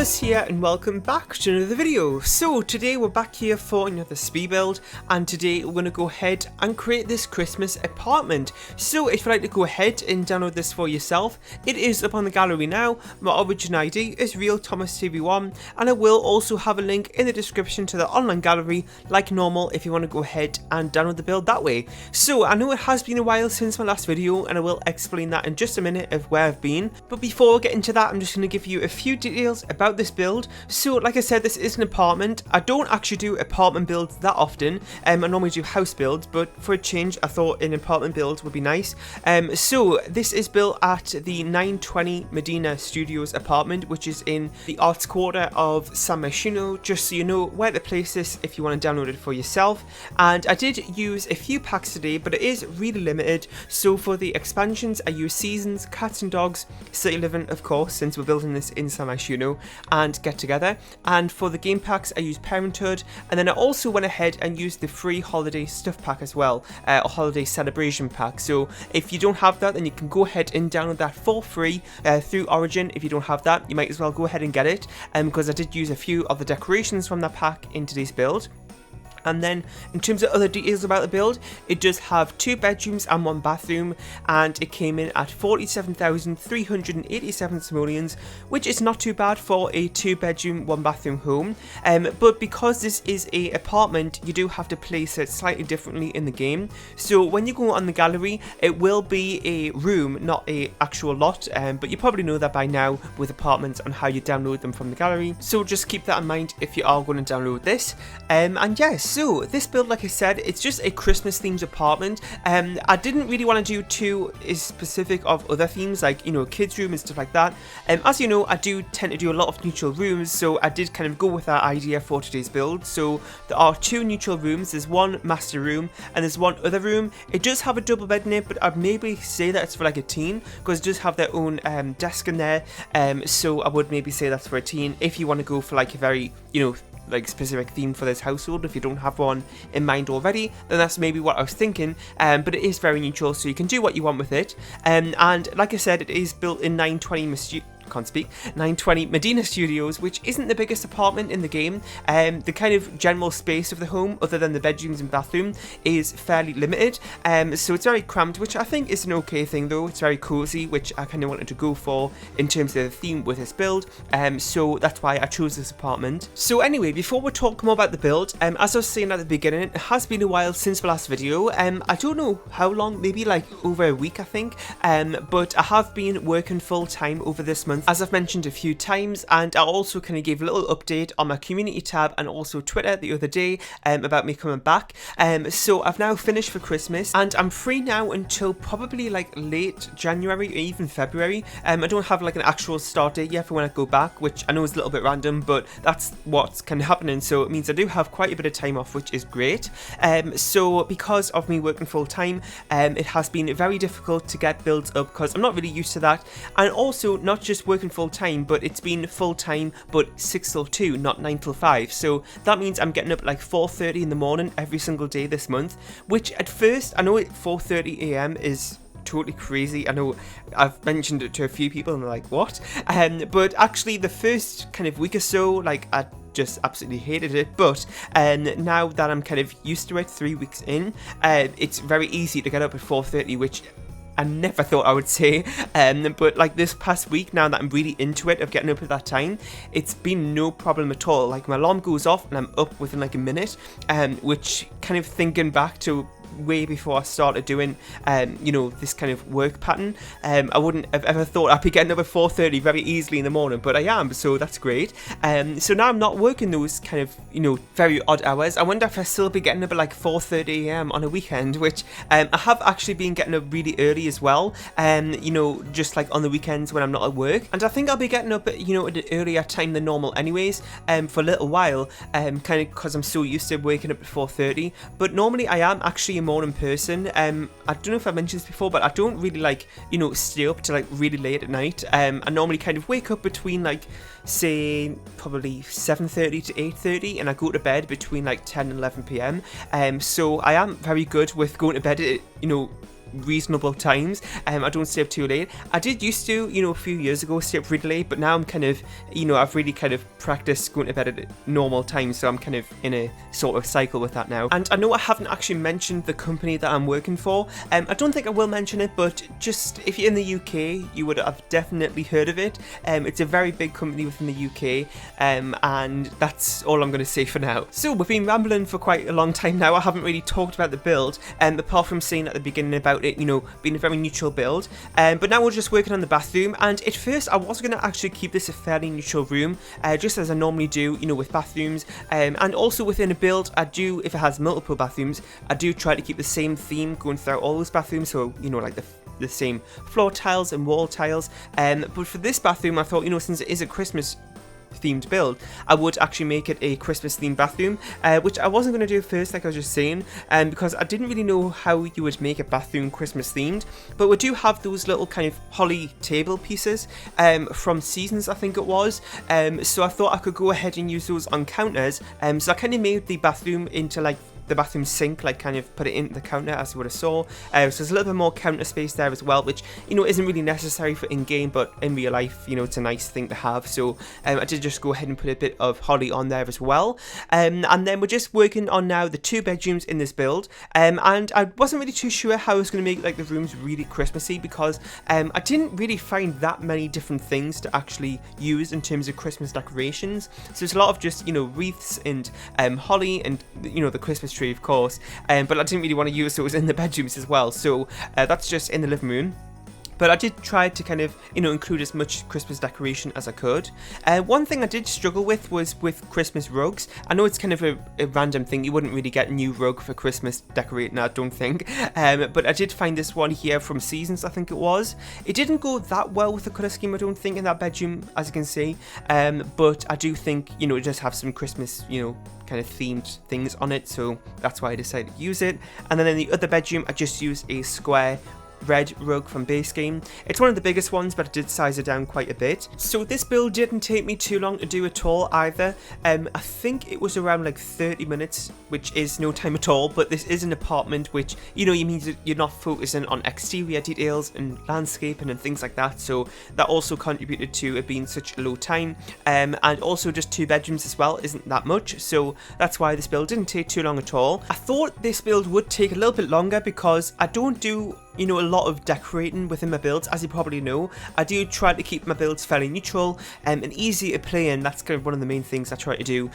Thomas here and welcome back to another video. So today we're back here for another speed build, and today we're going to go ahead and create this Christmas apartment. So if you'd like to go ahead and download this for yourself, it is up on the gallery now. My origin ID is RealThomasTV1, and I will also have a link in the description to the online gallery like normal if you want to go ahead and download the build that way. So I know it has been a while since my last video, and I will explain that in just a minute of where I've been. But before we get into that, I'm just going to give you a few details about this build. So like I said, this is an apartment. I don't actually do apartment builds that often. I normally do house builds, but for a change I thought an apartment build would be nice. So this is built at the 920 Medina Studios apartment, which is in the arts quarter of San Myshuno, just so you know where to place this if you want to download it for yourself. And I did use a few packs today, but it is really limited. So for the expansions I use Seasons, Cats and Dogs, City Living of course, since we're building this in San Myshuno, and Get Together. And for the game packs I use Parenthood, and then I also went ahead and used the free holiday stuff pack as well, a holiday celebration pack. So if you don't have that, then you can go ahead and download that for free through Origin. If you don't have that, you might as well go ahead and get it, because I did use a few of the decorations from that pack in today's build. And then in terms of other details about the build, it does have 2 bedrooms and 1 bathroom, and it came in at 47,387 simoleons, which is not too bad for a 2-bedroom 1-bathroom home. But because this is a apartment, you do have to place it slightly differently in the game. So when you go on the gallery, it will be a room, not a actual lot, but you probably know that by now with apartments on how you download them from the gallery. So just keep that in mind if you are going to download this. And yes. So this build, like I said, it's just a Christmas themed apartment. I didn't really want to do too specific of other themes, like, you know, kids room and stuff like that. As you know, I do tend to do a lot of neutral rooms, so I did kind of go with that idea for today's build. So there are 2 neutral rooms. There's 1 master room and there's 1 other room. It does have a double bed in it, but I'd maybe say that it's for like a teen, because it does have their own desk in there. So I would maybe say that's for a teen if you want to go for like a very, you know, like specific theme for this household. If you don't have one in mind already, then that's maybe what I was thinking. But it is very neutral, so you can do what you want with it. And like I said, it is built in 920 Medina Studios, which isn't the biggest apartment in the game. The kind of general space of the home, other than the bedrooms and bathroom, is fairly limited. So it's very cramped, which I think is an okay thing though. It's very cozy, which I kind of wanted to go for in terms of the theme with this build. So that's why I chose this apartment. So anyway, before we talk more about the build, as I was saying at the beginning, it has been a while since the last video. I don't know how long, maybe like over a week I think. But I have been working full time over this month, as I've mentioned a few times, and I also kind of gave a little update on my community tab and also Twitter the other day about me coming back. So I've now finished for Christmas, and I'm free now until probably like late January or even February. I don't have like an actual start date yet for when I go back, which I know is a little bit random, but that's what's kind of happening. So it means I do have quite a bit of time off, which is great. So because of me working full time, it has been very difficult to get builds up because I'm not really used to that, and also not just working full time, but it's been full time but 6 till 2, not 9 till 5. So that means I'm getting up at like 4:30 in the morning every single day this month, which at first I know 4:30 a.m. is totally crazy. I know I've mentioned it to a few people and they're like, what? But actually the first kind of week or so, like I just absolutely hated it, but now that I'm kind of used to it 3 weeks in, it's very easy to get up at 4:30, which I never thought I would say, but like this past week, now that I'm really into it of getting up at that time, it's been no problem at all. Like my alarm goes off and I'm up within like a minute, which kind of thinking back to way before I started doing you know, this kind of work pattern, I wouldn't have ever thought I'd be getting up at 4:30 very easily in the morning, but I am, so that's great. So now I'm not working those kind of, you know, very odd hours. I wonder if I'll still be getting up at like 4:30 a.m. on a weekend, which I have actually been getting up really early as well, you know, just like on the weekends when I'm not at work. And I think I'll be getting up at, you know, at an earlier time than normal anyways, for a little while, kind of because I'm so used to waking up at 4:30. But normally I am actually a morning person. I don't know if I mentioned this before, but I don't really like, you know, stay up till like really late at night. I normally kind of wake up between like, say, probably 7:30 to 8:30, and I go to bed between like 10 and 11 p.m. So I am very good with going to bed at, you know, reasonable times. I don't stay up too late. I did used to, a few years ago, stay up really late, but now I'm kind of, I've really kind of practiced going to bed at normal times, so I'm kind of in a sort of cycle with that now. And I know I haven't actually mentioned the company that I'm working for. I don't think I will mention it, but just if you're in the UK, you would have definitely heard of it. It's a very big company within the UK, and that's all I'm going to say for now. So we've been rambling for quite a long time now. I haven't really talked about the build, apart from saying at the beginning about it, being a very neutral build. But now we're just working on the bathroom, and at first I was going to actually keep this a fairly neutral room, just as I normally do, with bathrooms. And also within a build, I do, if it has multiple bathrooms, I do try to keep the same theme going throughout all those bathrooms, so, like the same floor tiles and wall tiles. But for this bathroom, I thought, since it is a Christmas themed build, I would actually make it a Christmas themed bathroom, which I wasn't going to do first, like I was just saying, because I didn't really know how you would make a bathroom Christmas themed. But we do have those little kind of holly table pieces from Seasons, I think it was, so I thought I could go ahead and use those on counters. So I kind of made the bathroom into like the bathroom sink, like kind of put it into the counter as you would have saw. So there's a little bit more counter space there as well, which isn't really necessary for in-game, but in real life it's a nice thing to have. So I did just go ahead and put a bit of holly on there as well. And then we're just working on now the 2 bedrooms in this build, and I wasn't really too sure how I was going to make like the rooms really Christmassy, because I didn't really find that many different things to actually use in terms of Christmas decorations. So it's a lot of just wreaths and holly and the Christmas tree, of course, but I didn't really want to use those in the bedrooms as well, so that's just in the living room. But I did try to kind of, include as much Christmas decoration as I could. One thing I did struggle with was with Christmas rugs. I know it's kind of a random thing. You wouldn't really get a new rug for Christmas decorating, I don't think. But I did find this one here from Seasons, I think it was. It didn't go that well with the colour scheme, I don't think, in that bedroom, as you can see. But I do think, it does have some Christmas, kind of themed things on it. So that's why I decided to use it. And then in the other bedroom, I just used a square red rug from base game. It's one of the biggest ones, but I did size it down quite a bit. So this build didn't take me too long to do at all either. I think it was around like 30 minutes, which is no time at all, but this is an apartment, which you means that you're not focusing on exterior details and landscaping and things like that, so that also contributed to it being such a low time. And also just 2 bedrooms as well isn't that much, so that's why this build didn't take too long at all. I thought this build would take a little bit longer because I don't do a lot of decorating within my builds, as you probably know. I do try to keep my builds fairly neutral and easy to play in. That's kind of one of the main things I try to do,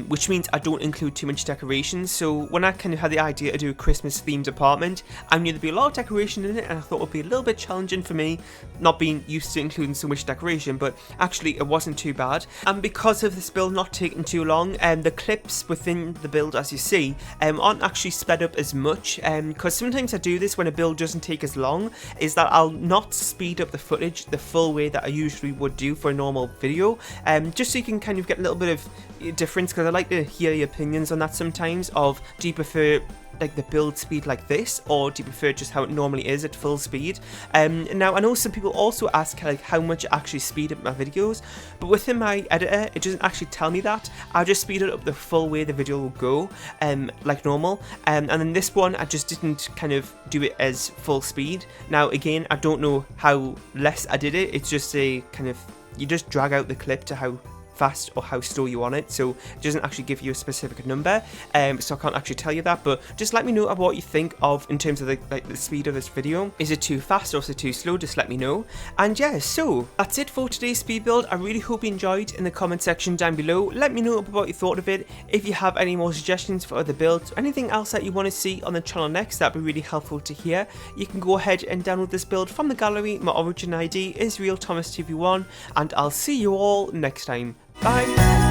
which means I don't include too much decoration. So when I kind of had the idea to do a Christmas themed apartment, I knew there'd be a lot of decoration in it, and I thought it would be a little bit challenging for me, not being used to including so much decoration, but actually it wasn't too bad. And because of this build not taking too long, the clips within the build, as you see, aren't actually sped up as much, because sometimes I do this when a build doesn't take as long, is that I'll not speed up the footage the full way that I usually would do for a normal video, just so you can kind of get a little bit of difference, because I like to hear your opinions on that sometimes, of do you prefer like the build speed like this, or do you prefer just how it normally is at full speed? Now I know some people also ask like how much I actually speed up my videos, but within my editor it doesn't actually tell me that. I just speed it up the full way the video will go, like normal, and then this one I just didn't kind of do it as full speed. Now again, I don't know how less I did it, it's just a kind of, you just drag out the clip to how fast or how slow you want it, so it doesn't actually give you a specific number, so I can't actually tell you that. But just let me know about what you think of in terms of the speed of this video. Is it too fast or is it too slow? Just let me know. And yeah, so that's it for today's speed build. I really hope you enjoyed. In the comment section down below, let me know about what you thought of it. If you have any more suggestions for other builds, or anything else that you want to see on the channel next, that'd be really helpful to hear. You can go ahead and download this build from the gallery. My origin ID is RealThomasTV1, and I'll see you all next time. Bye!